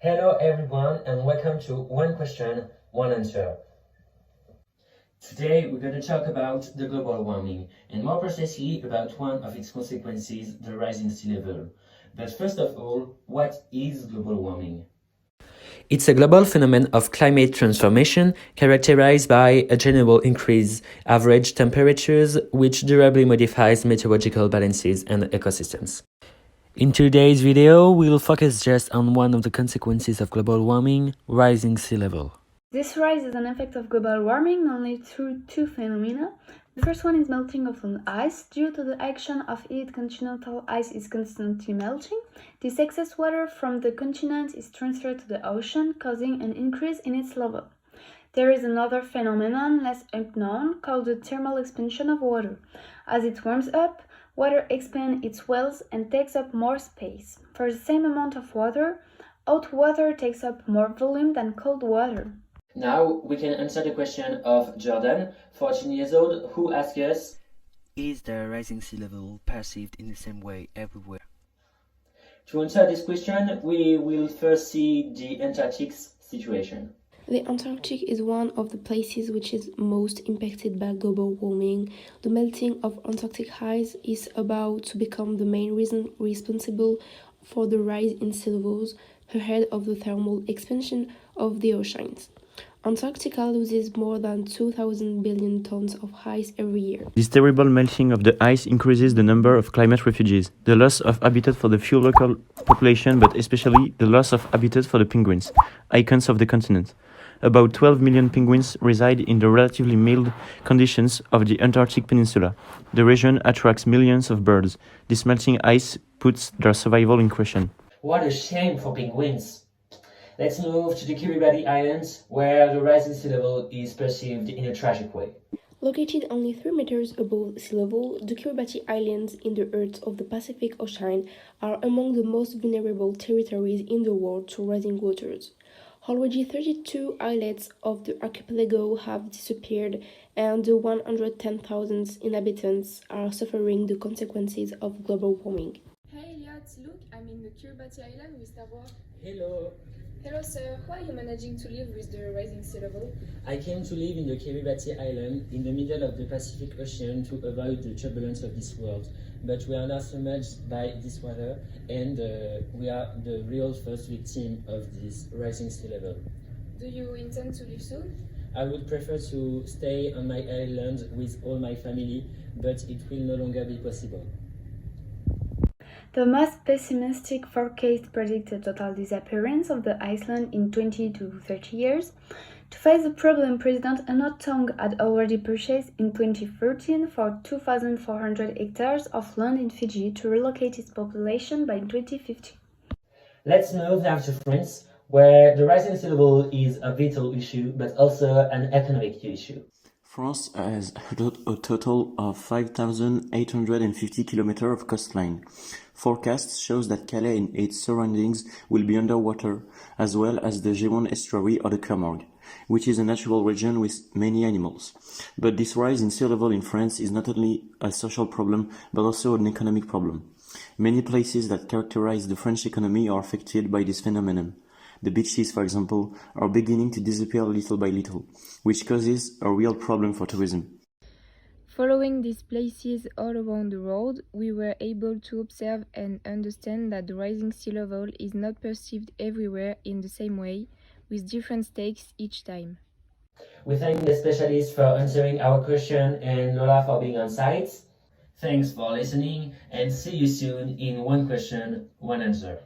Hello everyone and welcome to One Question, One Answer. Today we're going to talk about the global warming and more precisely about one of its consequences, the rising sea level. But first of all, what is global warming? It's a global phenomenon of climate transformation characterized by a general increase average temperatures which durably modifies meteorological balances and ecosystems. In today's video, we'll focus just on one of the consequences of global warming, rising sea level. This rise is an effect of global warming mainly through two phenomena. The first one is melting of land ice. Due to the action of it, continental ice is constantly melting. This excess water from the continent is transferred to the ocean, causing an increase in its level. There is another phenomenon less unknown called the thermal expansion of water. As it warms up, water expands its wells and takes up more space. For the same amount of water, hot water takes up more volume than cold water. Now we can answer the question of Jordan, 14 years old, who asks us, is the rising sea level perceived in the same way everywhere? To answer this question, we will first see the Antarctic situation. The Antarctic is one of the places which is most impacted by global warming. The melting of Antarctic ice is about to become the main reason responsible for the rise in sea levels ahead of the thermal expansion of the oceans. Antarctica loses more than 2,000 billion tons of ice every year. This terrible melting of the ice increases the number of climate refugees, the loss of habitat for the few local population, but especially the loss of habitat for the penguins, icons of the continent. About 12 million penguins reside in the relatively mild conditions of the Antarctic Peninsula. The region attracts millions of birds. This melting ice puts their survival in question. What a shame for penguins! Let's move to the Kiribati Islands, where the rising sea level is perceived in a tragic way. Located only 3 meters above sea level, the Kiribati Islands in the heart of the Pacific Ocean are among the most vulnerable territories in the world to rising waters. Already 32 islets of the archipelago have disappeared, and the 110,000 inhabitants are suffering the consequences of global warming. Hey Elliot, look, I'm in the Kiribati Island with avoir. Hello! Hello sir, how are you managing to live with the rising sea level? I came to live in the Kiribati Island in the middle of the Pacific Ocean to avoid the turbulence of this world. But we are now submerged by this water and we are the real first victim of this rising sea level. Do you intend to leave soon? I would prefer to stay on my island with all my family, but it will no longer be possible. The most pessimistic forecast predict a total disappearance of the island in 20 to 30 years. To face the problem, President Tong had already purchased in 2013 for 2,400 hectares of land in Fiji to relocate its population by 2050. Let's move now to France, where the rising sea level is a vital issue, but also an economic issue. France has a total of 5,850 kilometers of coastline. Forecasts shows that Calais and its surroundings will be underwater, as well as the Gironde estuary or the Camargue, which is a natural region with many animals. But this rise in sea level in France is not only a social problem, but also an economic problem. Many places that characterize the French economy are affected by this phenomenon. The beaches, for example, are beginning to disappear little by little, which causes a real problem for tourism. Following these places all around the world, we were able to observe and understand that the rising sea level is not perceived everywhere in the same way, with different stakes each time. We thank the specialists for answering our question and Lola for being on site. Thanks for listening and see you soon in One Question, One Answer.